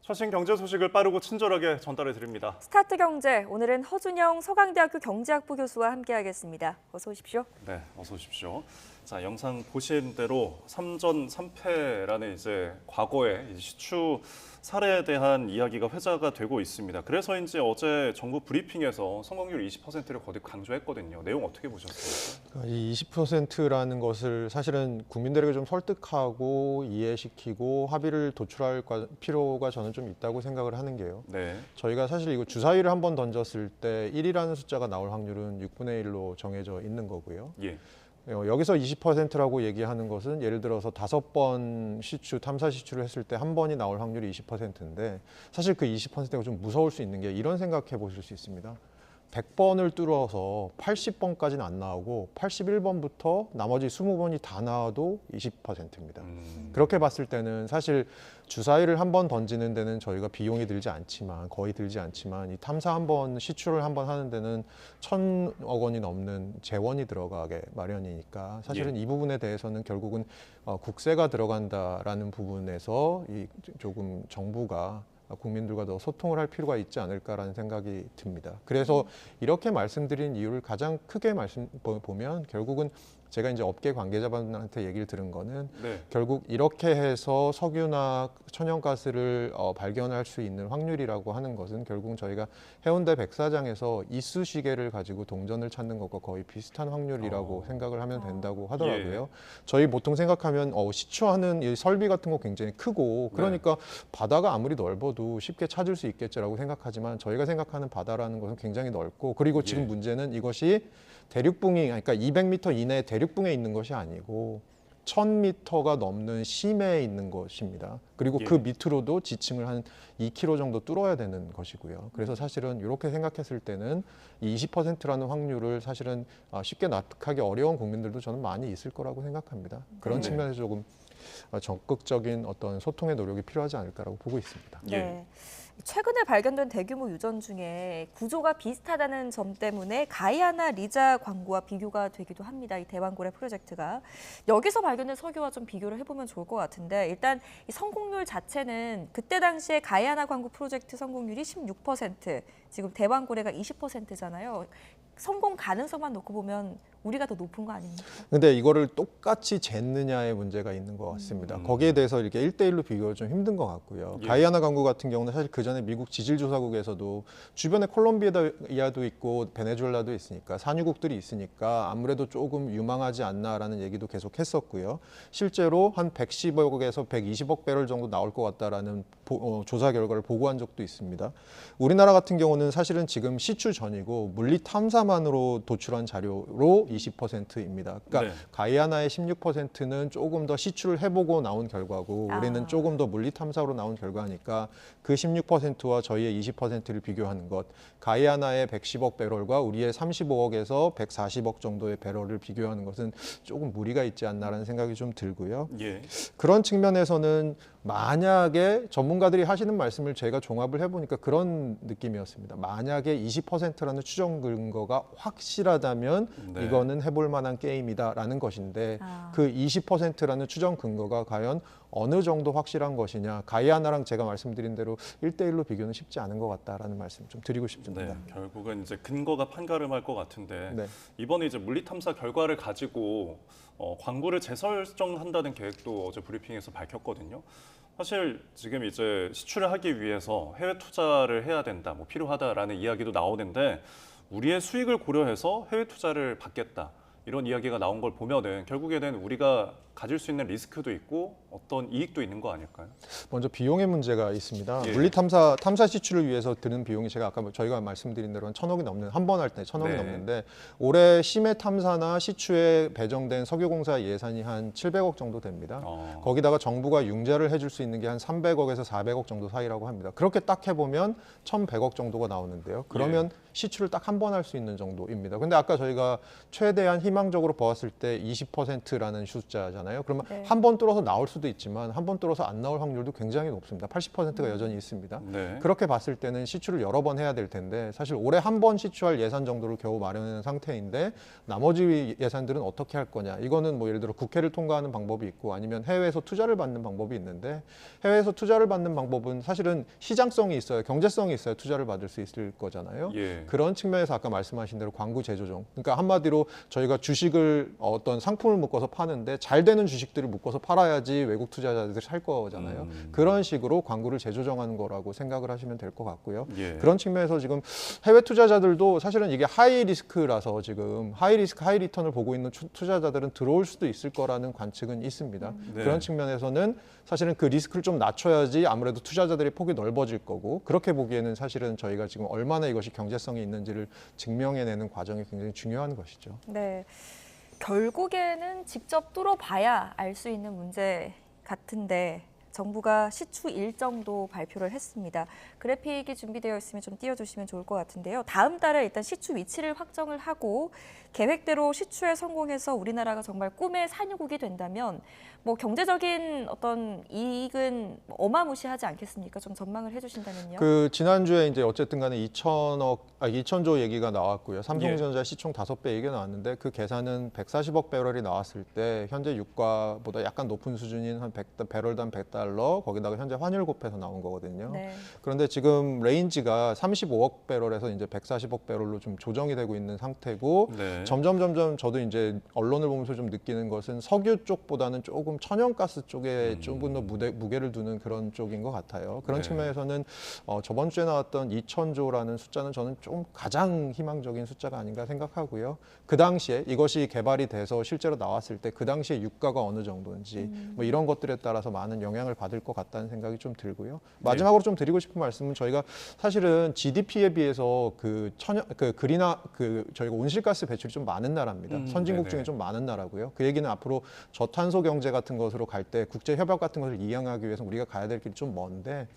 최신 경제 소식을 빠르고 친절하게 전달해 드립니다. 스타트 경제, 오늘은 허준영 서강대학교 경제학부 교수와 함께하겠습니다. 어서 오십시오. 네, 어서 오십시오. 자, 영상 보신 대로 3전 3패라는 이제 과거의 시추 사례에 대한 이야기가 회자가 되고 있습니다. 그래서인지 어제 정부 브리핑에서 성공률 20%를 거듭 강조했거든요. 내용 어떻게 보셨어요? 이 20%라는 것을 사실은 국민들에게 좀 설득하고 이해시키고 합의를 도출할 필요가 저는 좀 있다고 생각을 하는 게요. 네. 저희가 사실 이거 주사위를 한번 던졌을 때 1이라는 숫자가 나올 확률은 6분의 1로 정해져 있는 거고요. 예. 여기서 20%라고 얘기하는 것은 예를 들어서 5번 시추, 탐사 시추를 했을 때 한 번이 나올 확률이 20%인데 사실 그 20%가 좀 무서울 수 있는 게 이런 생각해 보실 수 있습니다. 100번을 뚫어서 80번까지는 안 나오고 81번부터 나머지 20번이 다 나와도 20%입니다. 그렇게 봤을 때는 사실 주사위를 한 번 던지는 데는 저희가 비용이 들지 않지만 거의 들지 않지만 이 탐사 한 번 시추를 한 번 하는 데는 1,000억 원이 넘는 재원이 들어가게 마련이니까 사실은 이 부분에 대해서는 결국은 국세가 들어간다라는 부분에서 이 조금 정부가 국민들과 더 소통을 할 필요가 있지 않을까라는 생각이 듭니다. 그래서 이렇게 말씀드린 이유를 가장 크게 보면 결국은 제가 이제 업계 관계자분한테 얘기를 들은 거는 결국 이렇게 해서 석유나 천연가스를 발견할 수 있는 확률이라고 하는 것은 결국 저희가 해운대 백사장에서 이쑤시개를 가지고 동전을 찾는 것과 거의 비슷한 확률이라고 생각을 하면 된다고 하더라고요. 저희 보통 생각하면 시추하는 이 설비 같은 거 굉장히 크고 그러니까 바다가 아무리 넓어도 쉽게 찾을 수 있겠지라고 생각하지만 저희가 생각하는 바다라는 것은 굉장히 넓고 그리고 지금 문제는 이것이 대륙붕이 그러니까 200m 이내 대륙붕에 있는 것이 아니고 1000m가 넘는 심해에 있는 것입니다. 그리고 그 밑으로도 지층을 한 2km 정도 뚫어야 되는 것이고요. 그래서 사실은 이렇게 생각했을 때는 이 20%라는 확률을 사실은 쉽게 납득하기 어려운 국민들도 저는 많이 있을 거라고 생각합니다. 그런 측면에서 조금 적극적인 어떤 소통의 노력이 필요하지 않을까라고 보고 있습니다. 네. 최근에 발견된 대규모 유전 중에 구조가 비슷하다는 점 때문에 가이아나 리자 광구와 비교가 되기도 합니다. 이 대왕고래 프로젝트가. 여기서 발견된 석유와 좀 비교를 해보면 좋을 것 같은데 일단 이 성공률 자체는 그때 당시에 가이아나 광구 프로젝트 성공률이 16%, 지금 대왕고래가 20%잖아요. 성공 가능성만 놓고 보면 우리가 더 높은 거 아닙니까? 근데 이거를 똑같이 쟀느냐의 문제가 있는 것 같습니다. 거기에 대해서 이렇게 1대1로 비교가 좀 힘든 것 같고요. 가이아나 강구 같은 경우는 사실 그 전에 미국 지질조사국에서도 주변에 콜롬비아도 있고 베네수엘라도 있으니까 산유국들이 있으니까 아무래도 조금 유망하지 않나라는 얘기도 계속 했었고요. 실제로 한 110억에서 120억 배럴 정도 나올 것 같다라는 조사 결과를 보고한 적도 있습니다. 우리나라 같은 경우는 사실은 지금 시추 전이고 물리 탐사만으로 도출한 자료로 20%입니다. 그러니까 가이아나의 16%는 조금 더 시추를 해보고 나온 결과고 우리는 조금 더 물리 탐사로 나온 결과니까 그 16%와 저희의 20%를 비교하는 것, 가이아나의 110억 배럴과 우리의 35억에서 140억 정도의 배럴을 비교하는 것은 조금 무리가 있지 않나라는 생각이 좀 들고요. 그런 측면에서는 만약에 전문가들이 하시는 말씀을 제가 종합을 해보니까 그런 느낌이었습니다. 만약에 20%라는 추정 근거가 확실하다면 이거는 해볼 만한 게임이다라는 것인데 그 20%라는 추정 근거가 과연 어느 정도 확실한 것이냐. 가이아나랑 제가 말씀드린 대로 1대1로 비교는 쉽지 않은 것 같다라는 말씀 좀 드리고 싶습니다. 결국은 이제 근거가 판가름할 것 같은데 이번에 이제 물리탐사 결과를 가지고 광구를 재설정한다는 계획도 어제 브리핑에서 밝혔거든요. 사실 지금 이제 시추를 하기 위해서 해외 투자를 해야 된다, 뭐 필요하다라는 이야기도 나오는데 우리의 수익을 고려해서 해외 투자를 받겠다. 이런 이야기가 나온 걸 보면은 결국에는 우리가 가질 수 있는 리스크도 있고 어떤 이익도 있는 거 아닐까요? 먼저 비용의 문제가 있습니다. 물리 탐사 시추를 위해서 드는 비용이 제가 아까 저희가 말씀드린 대로 한 1,000억이 넘는 한 번 할 때 1,000억이 넘는데 올해 심해 탐사나 시추에 배정된 석유공사 예산이 한 700억 정도 됩니다. 거기다가 정부가 융자를 해줄 수 있는 게 한 300억에서 400억 정도 사이라고 합니다. 그렇게 딱 해보면 1,100억 정도가 나오는데요. 그러면 시추를 딱 한 번 할 수 있는 정도입니다. 근데 아까 저희가 최대한 희망적으로 보았을 때 20%라는 숫자잖아요. 그러면 네. 한 번 뚫어서 나올 수도 있지만 한 번 뚫어서 안 나올 확률도 굉장히 높습니다. 80%가 여전히 있습니다. 네. 그렇게 봤을 때는 시추를 여러 번 해야 될 텐데 사실 올해 한 번 시추할 예산 정도를 겨우 마련한 상태인데 나머지 예산들은 어떻게 할 거냐. 이거는 뭐 예를 들어 국회를 통과하는 방법이 있고 아니면 해외에서 투자를 받는 방법이 있는데 해외에서 투자를 받는 방법은 사실은 시장성이 있어요. 경제성이 있어야 투자를 받을 수 있을 거잖아요. 예. 그런 측면에서 아까 말씀하신 대로 광고 재조정. 그러니까 한마디로 저희가 주식을 어떤 상품을 묶어서 파는데 잘 되는 주식들을 묶어서 팔아야지 외국 투자자들이 살 거잖아요. 그런 식으로 광고를 재조정하는 거라고 생각을 하시면 될 것 같고요. 예. 그런 측면에서 지금 해외 투자자들도 사실은 이게 하이 리스크라서 지금 하이 리스크 하이 리턴을 보고 있는 투자자들은 들어올 수도 있을 거라는 관측은 있습니다. 네. 그런 측면에서는 사실은 그 리스크를 좀 낮춰야지 아무래도 투자자들의 폭이 넓어질 거고 그렇게 보기에는 사실은 저희가 지금 얼마나 이것이 경제성이 있는지를 증명해내는 과정이 굉장히 중요한 것이죠. 네. 결국에는 직접 뚫어봐야 알 수 있는 문제 같은데 정부가 시추 일정도 발표를 했습니다. 그래픽이 준비되어 있으면 좀 띄워주시면 좋을 것 같은데요. 다음 달에 일단 시추 위치를 확정을 하고 계획대로 시추에 성공해서 우리나라가 정말 꿈의 산유국이 된다면 뭐 경제적인 어떤 이익은 어마무시하지 않겠습니까? 좀 전망을 해주신다면요. 그 지난주에 이제 어쨌든 간에 2천조 얘기가 나왔고요. 삼성전자 시총 5배 얘기가 나왔는데 그 계산은 140억 배럴이 나왔을 때 현재 유가보다 약간 높은 수준인 한 배럴당 100달러 거기다가 현재 환율 곱해서 나온 거거든요. 네. 그런데 지금 레인지가 35억 배럴에서 이제 140억 배럴로 좀 조정이 되고 있는 상태고 네. 점점 저도 이제 언론을 보면서 좀 느끼는 것은 석유 쪽보다는 조금 천연가스 쪽에 조금 더 무게를 두는 그런 쪽인 것 같아요. 그런 네. 측면에서는 저번 주에 나왔던 2천조라는 숫자는 저는 좀 가장 희망적인 숫자가 아닌가 생각하고요. 그 당시에 이것이 개발이 돼서 실제로 나왔을 때 그 당시에 유가가 어느 정도인지 뭐 이런 것들에 따라서 많은 영향을 받을 것 같다는 생각이 좀 들고요. 마지막으로 좀 드리고 싶은 말씀은 저희가 사실은 GDP에 비해서 저희가 온실가스 배출이 좀 많은 나라입니다. 선진국 네네. 중에 좀 많은 나라고요. 그 얘기는 앞으로 저탄소 경제 같은 것으로 갈 때 국제 협약 같은 것을 이행하기 위해서 우리가 가야 될 길이 좀 먼데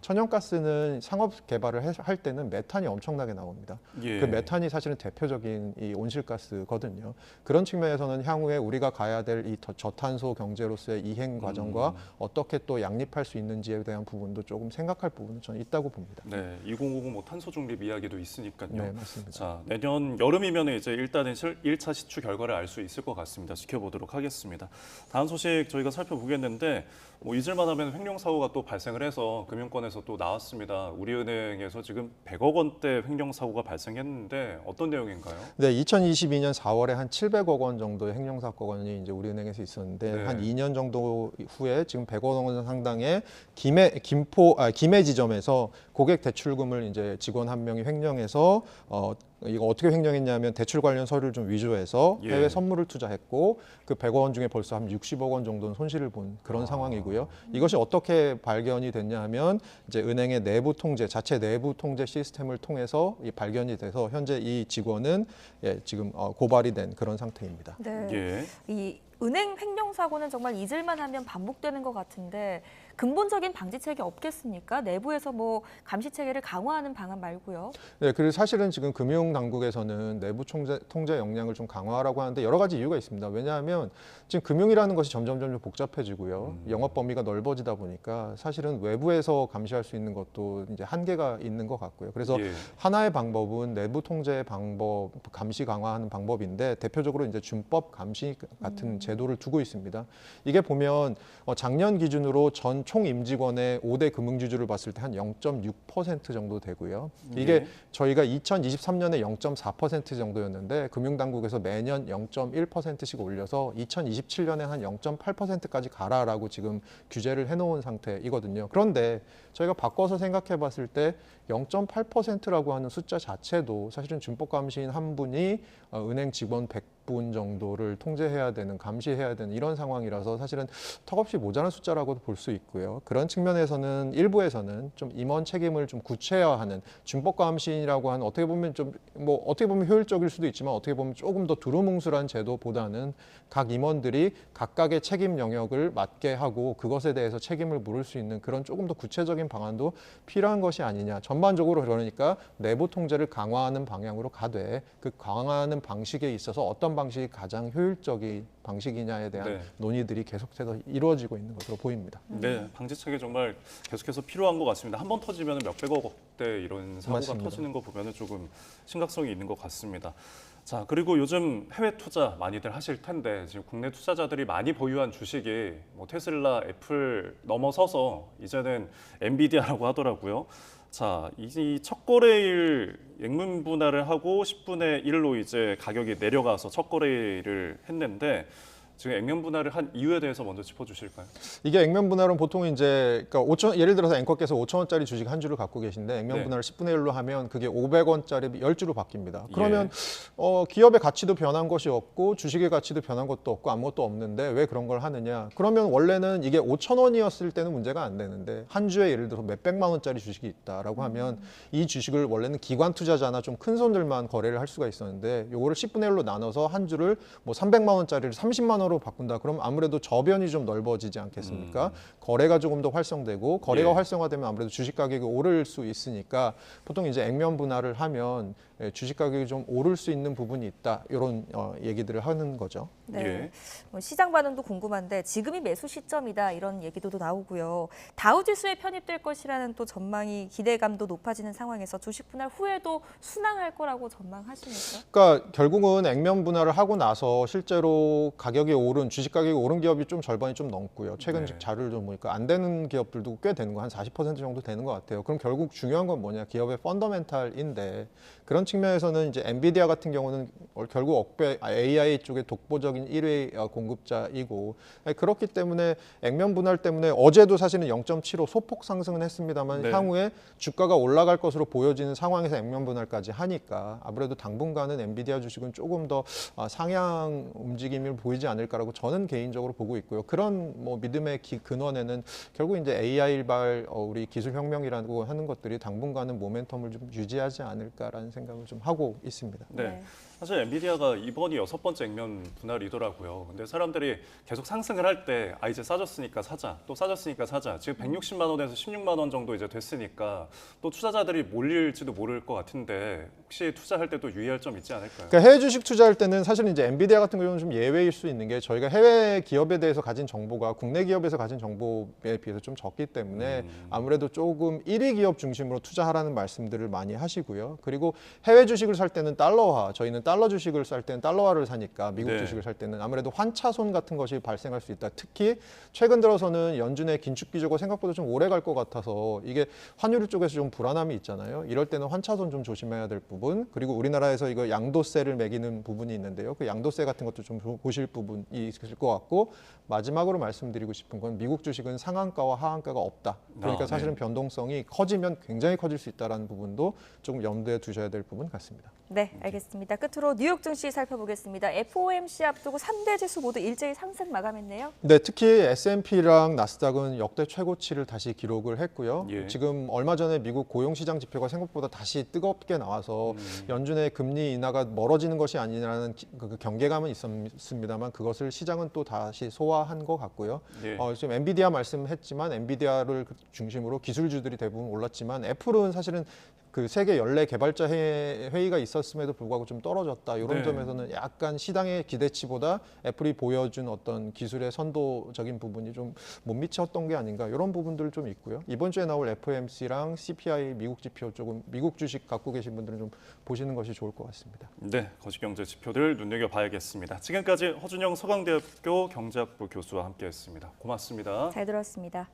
천연가스는 상업 개발을 할 때는 메탄이 엄청나게 나옵니다. 예. 그 메탄이 사실은 대표적인 이 온실가스거든요. 그런 측면에서는 향후에 우리가 가야 될 이 저탄소 경제로서의 이행 과정과 어떻게 또 양립할 수 있는지에 대한 부분도 조금 생각할 부분은 저는 있다고 봅니다. 네, 2050 뭐 탄소 중립 이야기도 있으니까요. 네, 맞습니다. 자, 내년 여름이면 이제 일단은 1차 시추 결과를 알 수 있을 것 같습니다. 지켜보도록 하겠습니다. 다음 소식 저희가 살펴보겠는데 뭐 잊을만하면 횡령 사고가 또 발생을 해서 금융권에서 또 나왔습니다. 우리은행에서 지금 100억 원대 횡령 사고가 발생했는데 어떤 내용인가요? 네, 2022년 4월에 한 700억 원 정도의 횡령 사건이 이제 우리은행에서 있었는데 네. 한 2년 정도 후에 지금 100억 원 상당의 김해 지점에서 고객 대출금을 이제 직원 한 명이 횡령해서 이거 어떻게 횡령했냐면 대출 관련 서류를 좀 위조해서 예. 해외 선물을 투자했고 그 100억 원 중에 벌써 한 60억 원 정도는 손실을 본 그런 상황이고요. 이것이 어떻게 발견이 됐냐 하면 이제 은행의 내부 통제, 자체 내부 통제 시스템을 통해서 발견이 돼서 현재 이 직원은 지금 고발이 된 그런 상태입니다. 네. 예. 이 은행 횡령 사고는 정말 잊을만 하면 반복되는 것 같은데 근본적인 방지책이 없겠습니까? 내부에서 뭐 감시 체계를 강화하는 방안 말고요. 네, 그리고 사실은 지금 금융당국에서는 내부 통제 역량을 좀 강화하라고 하는데 여러 가지 이유가 있습니다. 왜냐하면 지금 금융이라는 것이 점점 복잡해지고요. 영업 범위가 넓어지다 보니까 사실은 외부에서 감시할 수 있는 것도 이제 한계가 있는 것 같고요. 그래서 예. 하나의 방법은 내부 통제 방법, 감시 강화하는 방법인데 대표적으로 이제 준법 감시 같은 제도를 두고 있습니다. 이게 보면 작년 기준으로 전 총 임직원의 5대 금융지주를 봤을 때 한 0.6% 정도 되고요. 이게 예. 저희가 2023년에 0.4% 정도였는데 금융당국에서 매년 0.1%씩 올려서 2027년에 한 0.8%까지 가라라고 지금 규제를 해놓은 상태이거든요. 그런데 저희가 바꿔서 생각해 봤을 때 0.8%라고 하는 숫자 자체도 사실은 준법감시인 한 분이 은행 직원 100분 정도를 통제해야 되는, 감시해야 되는 이런 상황이라서 사실은 턱없이 모자란 숫자라고도 볼 수 있고요. 그런 측면에서는 일부에서는 좀 임원 책임을 좀 구체화하는 준법감시인이라고 하는 어떻게 보면 효율적일 수도 있지만 어떻게 보면 조금 더 두루뭉술한 제도보다는 각 임원들이 각각의 책임 영역을 맡게 하고 그것에 대해서 책임을 물을 수 있는 그런 조금 더 구체적인 방안도 필요한 것이 아니냐. 전반적으로 그러니까 내부 통제를 강화하는 방향으로 가되 그 강화하는 방식에 있어서 어떤 어떤 방식이 가장 효율적인 방식이냐에 대한 네. 논의들이 계속해서 이루어지고 있는 것으로 보입니다. 네, 방지책이 정말 계속해서 필요한 것 같습니다. 한 번 터지면 몇백억 원대 이런 사고가 맞습니다. 터지는 거 보면 조금 심각성이 있는 것 같습니다. 자, 그리고 요즘 해외 투자 많이들 하실 텐데 지금 국내 투자자들이 많이 보유한 주식이 뭐 테슬라, 애플 넘어서서 이제는 엔비디아라고 하더라고요. 자, 이 첫 거래일 액면 분할을 하고 10분의 1로 이제 가격이 내려가서 첫 거래를 했는데 지금 액면 분할을 한 이유에 대해서 먼저 짚어주실까요? 이게 액면 분할은 보통 이제 그러니까 5천 예를 들어서 앵커께서 5천 원짜리 주식 한 주를 갖고 계신데 액면 네. 분할을 10분의 1로 하면 그게 500원짜리 10주로 바뀝니다. 예. 그러면 기업의 가치도 변한 것이 없고 주식의 가치도 변한 것도 없고 아무것도 없는데 왜 그런 걸 하느냐? 그러면 원래는 이게 5천 원이었을 때는 문제가 안 되는데 한 주에 예를 들어서 몇백만 원짜리 주식이 있다라고 하면 이 주식을 원래는 기관 투자자나 좀 큰 손들만 거래를 할 수가 있었는데 요거를 10분의 1로 나눠서 한 주를 뭐 300만 원짜리를 30만 원으로 바꾼다. 그럼 아무래도 저변이 좀 넓어지지 않겠습니까? 거래가 조금 더 활성되고 거래가 예. 활성화되면 아무래도 주식 가격이 오를 수 있으니까 보통 이제 액면 분할을 하면 주식 가격이 좀 오를 수 있는 부분이 있다. 이런 얘기들을 하는 거죠. 네. 예. 뭐 시장 반응도 궁금한데 지금이 매수 시점이다 이런 얘기도 나오고요. 다우지수에 편입될 것이라는 또 전망이 기대감도 높아지는 상황에서 주식 분할 후에도 순항할 거라고 전망하시면서 그러니까 결국은 액면 분할을 하고 나서 실제로 가격이 오른 주식 가격이 오른 기업이 좀 절반이 좀 넘고요. 최근 네. 자료를 좀 보니까 안 되는 기업들도 꽤 되는 거 한 40% 정도 되는 것 같아요. 그럼 결국 중요한 건 뭐냐? 기업의 펀더멘탈인데 그런 측면에서는 이제 엔비디아 같은 경우는 결국 AI 쪽에 독보적인 1위 공급자이고 그렇기 때문에 액면 분할 때문에 어제도 사실은 0.75 소폭 상승은 했습니다만 네. 향후에 주가가 올라갈 것으로 보여지는 상황에서 액면 분할까지 하니까 아무래도 당분간은 엔비디아 주식은 조금 더 상향 움직임을 보이지 않을까라고 저는 개인적으로 보고 있고요. 그런 뭐 믿음의 근원에는 결국 이제 AI발 우리 기술 혁명이라고 하는 것들이 당분간은 모멘텀을 좀 유지하지 않을까라는 생각을 좀 하고 있습니다. 네. 사실 엔비디아가 이번이 6번째 액면 분할이더라고요. 근데 사람들이 계속 상승을 할 때 이제 싸졌으니까 사자, 또 싸졌으니까 사자. 지금 160만 원에서 16만 원 정도 이제 됐으니까 또 투자자들이 몰릴지도 모를 것 같은데 혹시 투자할 때도 유의할 점 있지 않을까요? 그러니까 해외 주식 투자할 때는 사실 이제 엔비디아 같은 경우는 좀 예외일 수 있는 게 저희가 해외 기업에 대해서 가진 정보가 국내 기업에서 가진 정보에 비해서 좀 적기 때문에 아무래도 조금 1위 기업 중심으로 투자하라는 말씀들을 많이 하시고요. 그리고 해외 주식을 살 때는 달러화, 저희는 달러 주식을 살 때는 달러화를 사니까 미국 네. 주식을 살 때는 아무래도 환차손 같은 것이 발생할 수 있다. 특히 최근 들어서는 연준의 긴축 기조가 생각보다 좀 오래 갈 것 같아서 이게 환율 쪽에서 좀 불안함이 있잖아요. 이럴 때는 환차손 좀 조심해야 될 부분, 그리고 우리나라에서 이거 양도세를 매기는 부분이 있는데요. 그 양도세 같은 것도 좀 보실 부분이 있을 것 같고 마지막으로 말씀드리고 싶은 건 미국 주식은 상한가와 하한가가 없다. 그러니까 사실은 네. 변동성이 커지면 굉장히 커질 수 있다는 부분도 조금 염두에 두셔야 될 부분 같습니다. 네, 알겠습니다. 끝으로 뉴욕 증시 살펴보겠습니다. FOMC 앞두고 3대 지수 모두 일제히 상승 마감했네요. 네, 특히 S&P랑 나스닥은 역대 최고치를 다시 기록을 했고요. 예. 지금 얼마 전에 미국 고용시장 지표가 생각보다 다시 뜨겁게 나와서 연준의 금리 인하가 멀어지는 것이 아니라는 그 경계감은 있었습니다만 그것을 시장은 또 다시 소화한 것 같고요. 예. 지금 엔비디아 말씀했지만 엔비디아를 중심으로 기술주들이 대부분 올랐지만 애플은 사실은 그 세계 연례 개발자 회의가 있었음에도 불구하고 좀 떨어졌다. 이런 네. 점에서는 약간 시장의 기대치보다 애플이 보여준 어떤 기술의 선도적인 부분이 좀 못 미쳤던 게 아닌가. 이런 부분들 좀 있고요. 이번 주에 나올 FOMC랑 CPI 미국 지표 조금 미국 주식 갖고 계신 분들은 좀 보시는 것이 좋을 것 같습니다. 네, 거시경제 지표들 눈여겨봐야겠습니다. 지금까지 허준영 서강대학교 경제학부 교수와 함께했습니다. 고맙습니다. 잘 들었습니다.